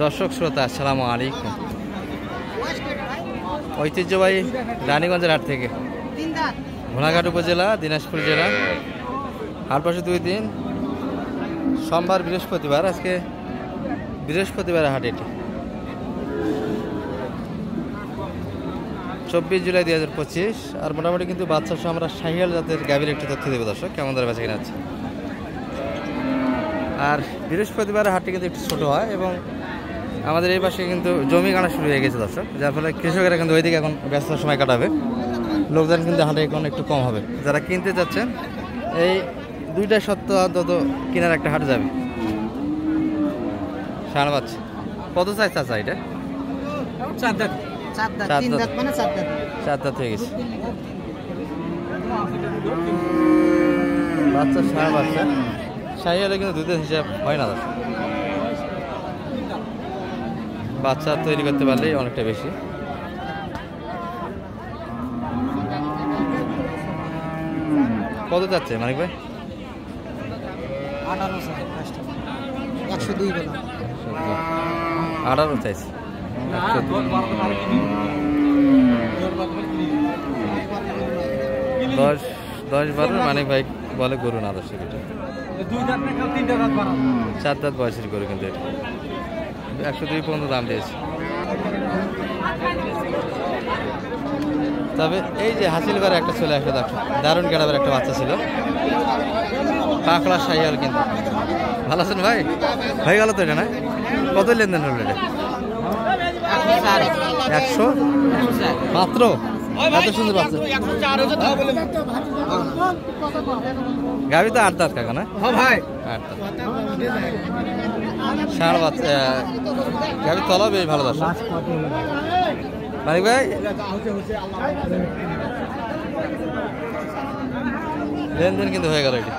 দর্শক শ্রোতা আসসালামু আলাইকুম। ঐতিহ্যবাহী রানীগঞ্জের হাট থেকে ঘোড়াঘাট উপজেলা দিনাজপুর জেলা হাট বসে 2 দিন, সোমবার বৃহস্পতিবার। আজকে বৃহস্পতিবার হাট, এটি 24 জুলাই 2025। আর মোটামুটি কিন্তু বাচ্চা সহ আমরা শাহিয়াল জাতের গাভীর একটি তথ্য দেবো দর্শক, কেমন ধরে বেচা কিনা আছে। আর বৃহস্পতিবার হাটটি কিন্তু একটু ছোটো হয় এবং আমাদের এই পাশে কিন্তু জমি কাটা শুরু হয়ে গেছে দর্শক, যার ফলে কৃষকেরা কিন্তু ওইদিকে এখন ব্যস্ত সময় কাটাবে, লোকজন কিন্তু হাটে এখন একটু কম হবে। যারা কিনতে যাচ্ছেন এই 2টা সপ্তাহ অন্তত কেনার একটা হাট যাবে। ষাঁড় বাচ্চা কত চাই চাচা? এটা 4 দাঁত মানে 4 দাঁত। 4 দাঁত হয়ে গেছে বাচ্চা। ষাঁড় বাচ্চা শাহী হলে কিন্তু দুধের হিসাব হয় না দর্শক, বাচ্চা তৈরি করতে পারলেই অনেকটা বেশি। কত যাচ্ছে মানিক ভাই? 102 বলা 18 চাইছে। 10-12 মানিক ভাই বলে গরু না দর্শক, এটা 4 দাঁত বয়সের গরু, কিন্তু এটা 102 পর্যন্ত দাম দিয়েছে। তবে এই যে হাসিল করে একটা চলে আসলো দর্শক, দারুণ গেড়াবের একটা বাচ্চা ছিল, পাকড়া শাহিয়াল। কিন্তু ভালো আছেন ভাই? হয়ে গেল তো এটা না? কত লেনদেন হলো এটা? 100 মাত্র? এত সুন্দর বাচ্চা গাভী তো 8 দাঁত কাকা না? ভাই 8 দাঁত ষাঁড় বাচ্চা গাভী, তলা বেশ ভালো দর্শক। মানিক ভাই লেনদেন কিন্তু হয়ে গেল এটি।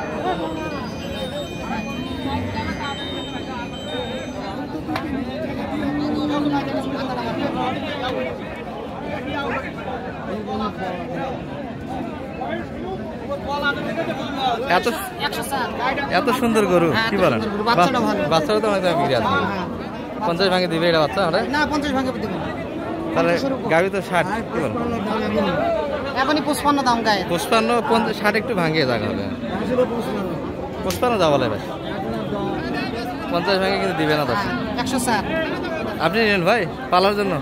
এত সুন্দর গরু, কি বলেন? বাচ্চাও তো অনেক দাম বিক্রি আছে। 50 ভাঙে দিবে এটা বাচ্চা? না 50 ভাঙে দিব। তাহলে গাভী তো 60, কি বলেন? এখনই 55 দাম গায়ে। 55 50 60 একটু ভাঙিয়ে জায়গা হবে। 55 যা বলে ভাই, 50 ভাঙে কিন্তু দিবে না দর্শক। 160 আপনি নিলেন ভাই পালার জন্য?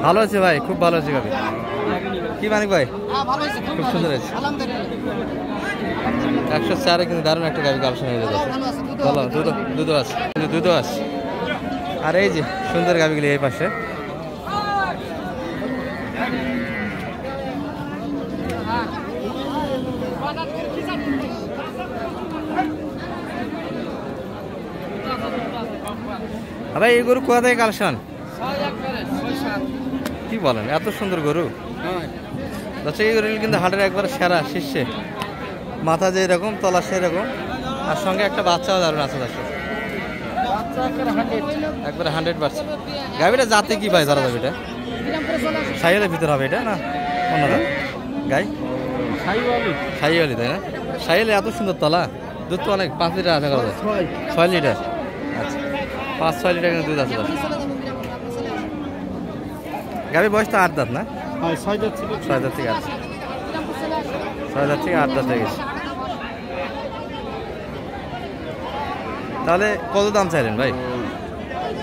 ভালো আছে ভাই, খুব ভালো আছে গাভী। কি মানিক ভাই? খুব সুন্দর আছে। 104 কিন্তু দারুণ একটা গাভী কালেকশন হয়ে যাবে। ভালো দুধও আছে, কিন্তু দুধও আছে। আর এই যে সুন্দর গাভীগুলি এই পাশে, ভাই এই গরু কোথা থেকে কালেকশন? কি বলেন, এত সুন্দর গরু দর্শক। এই গরু কিন্তু হাটের একবার সেরা শীর্ষে, মাথা যে এরকম, তলা সেরকম, আর সঙ্গে একটা বাচ্চাও দারুণ আছে দর্শক, একবারে 100%। গাভীটা জাতে কি ভাই ধরা যাবে? এটা শাহিওয়ালের ভিতর হবে এটা না অন্য গাই? শাহিওয়ালি তাই না? শাহিওয়ালি এত সুন্দর তলা, দুধ তো অনেক, 5 লিটার আছে, 6 লিটার। আচ্ছা 5-6 লিটার কিন্তু দুধ আছে দর্শক। গাভীর বয়স তো 8 দাঁত না? 6 দাঁত ছিল। 6 দাঁত থেকে 8, 6 দাঁত থেকে 8 দাঁত হয়ে গেছে। তাহলে কত দাম চাইলেন ভাই?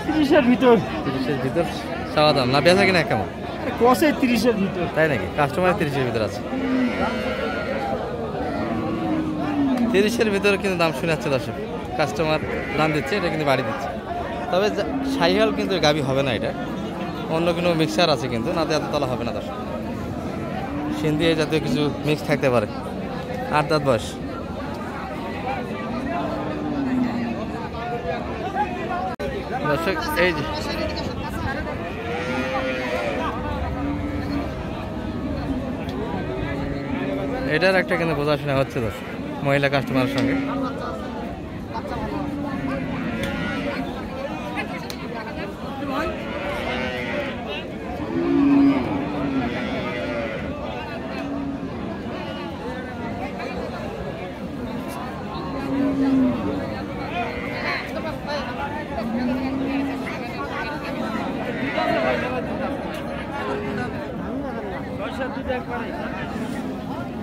30-এর ভিতর। 30-এর ভিতর চাওয়া দাম না? বেচা কিনা কেমন? কষে 30-এর ভিতর। তাই নাকি? কাস্টমার 30-এর ভিতর আছে। 30-এর ভিতরে কিন্তু দাম শুনে যাচ্ছে দর্শক, কাস্টমার দাম দিচ্ছে, এটা কিন্তু বাড়ি দিচ্ছে। তবে শাহিওয়াল কিন্তু গাভী হবে না, এটা অন্য কোনো মিক্সার আছে, কিন্তু নাতে এত তলা হবে না দর্শক। সিন্ধি এই জাতীয় কিছু মিক্স থাকতে পারে। 8 দাঁত বয়স। দর্শক এই যে এটার একটা কিন্তু বোঝাশোনা হচ্ছে দর্শক মহিলা কাস্টমারের সঙ্গে।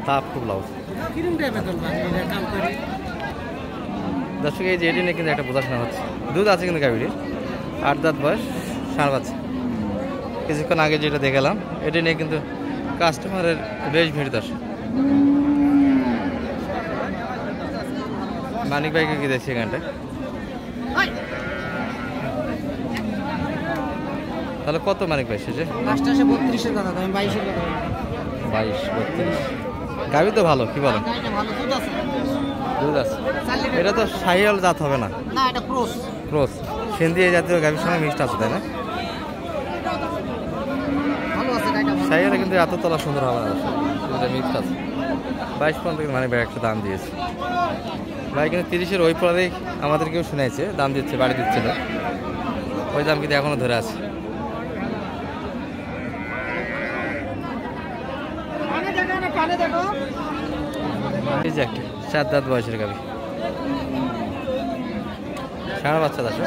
তাপ খুব লাভ দর্শক। এই যে এটি নিয়ে কিন্তু একটা বোঝাশোনা হচ্ছে। দুধ আছে কিন্তু গাভীটির, 8 দাঁত বয়স, ষাঁড় বাচ্চা। কিছুক্ষণ আগে যেটা দেখালাম এটি নিয়ে কিন্তু কাস্টমারের বেশ ভিড়। দর্শক মানিক ভাইকে কি দেখছি এখানটায়। তাহলে কত মানিক ভাই শেষে? 32 কথা, আমি 22 কথা। 22 32 গাভী তো ভালো, কি বলেন? দুধ আছে। এটা তো শাহিওয়াল জাত হবে না? না, এটা ক্রস। ক্রস সিন্ধি এই জাতীয় গাভীর সঙ্গে মিক্সড আছে, তাই না? ভালো আছে গাইটা। শাহিওয়ালে কিন্তু এত তলা সুন্দর হবে না, এটা মিক্সড আছে। 22 থেকে মানে ভাই একটা দাম দিয়েছে ভাই, কিন্তু 30-এর ওই পরেই আমাদেরকেও শুনেছে দাম দিচ্ছে, বাড়ি দিচ্ছিল। ওই দাম কিন্তু এখনো ধরে আছে। এই যে একটা 4 দাঁত বয়সের গাভী, ষাঁড় বাচ্চা। দর্শক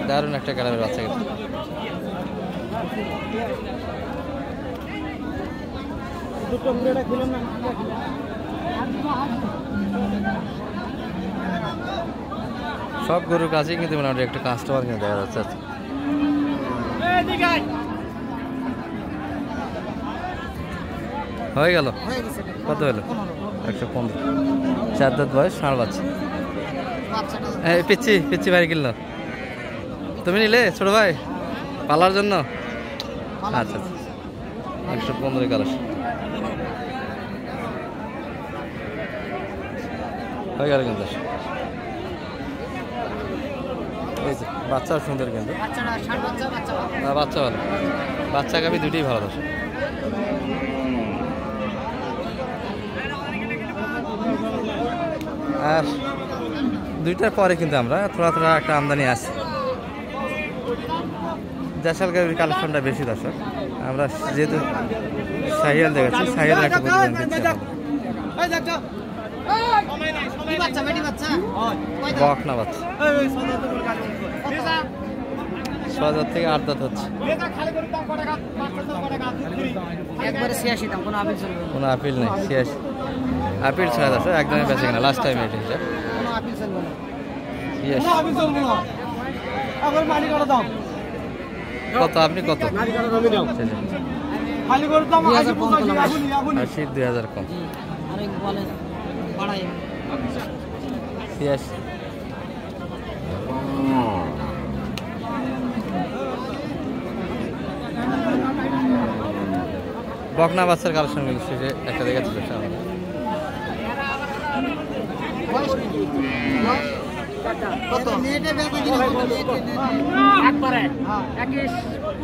দারুণ একটা কালারের বাচ্চা কিন্তু। সব গরুর কাছেই কিন্তু মোটামুটি একটা কাস্টমার কিন্তু দেখা যাচ্ছে। হয়ে গেল? কত হলো? 115। 4 দাঁত বয়স, ষাঁড় বাচ্চা। পিচ্ছি পিচ্ছি ভাই কিনলো, তুমি নিলে ছোট ভাই পালার জন্য? আচ্ছা, 115 কালার হয়ে গেল কিন্তু। এই যে বাচ্চাও সুন্দর কিন্তু, বাচ্চা ভালো, বাচ্চা গাভী দুটোই ভালো। দর্শক আর 2টার পরে কিন্তু আমরা থোড়া একটা আমদানি আছে। দেশাল গাভীর কালেকশনটা বেশি। দর্শক আমরা যেহেতু শাহিওয়াল দেখাচ্ছি, শাহিওয়াল একটা প্রতিবেদন দিচ্ছি। বকনা বাচ্চা 6 থেকে 8 দাঁত হচ্ছে। কোনো আপিল নেই, 86 আপিল ছাড়া। দর্শক একদমই বেঁচে কিনা লাস্ট টাইম এটা কত? আপনি কত? 2000 কম। 86 বকনা বাচ্চার কালেকশন শেষে একটা দেখাচ্ছিল কত?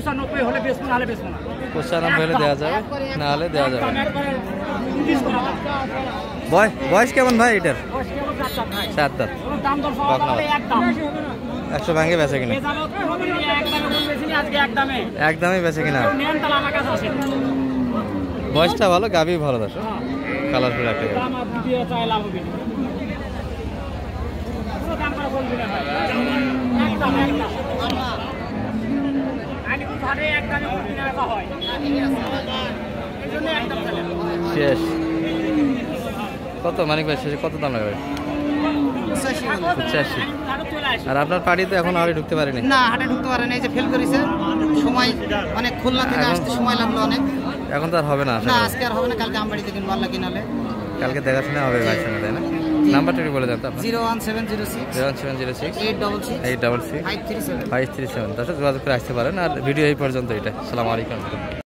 95 হলে বেশ, না হলে বেশ না। 95 হলে দেওয়া যাবে, না হলে দেওয়া যাবে। বয়স কেমন ভাই এটার? 4 দাঁত। 100 ভাঙে বেচে কিনা? একদমই বেচে কিনা। বয়সটা ভালো, গাভী ভালো। দর্শক কালারফুল একটা শেষ। কত মানিক ভাই শেষে কত দাম লাগবে? 85। আর আপনার পাড়ি তো এখন আরে ঢুকতে পারেনি? না, হাটে ঢুকতে পারেনি, এই যে ফেল করেছে। সময় অনেক, খুলনা থেকে আসতে সময় লাগলো অনেক। এখন তো আর হবে না? না, আজকে আর হবে না, কালকে আমবাড়িতে কিনবো আল্লাহ কিনালে। কালকে দেখাশোনা হবে ভাই সঙ্গে, তাই না? নাম্বারটা একটু বলে দেন তো আপনার। 01706 866 537। দর্শক যোগাযোগ করে আসতে পারেন। আর ভিডিও এই পর্যন্ত এটা। আসসালামু আলাইকুম।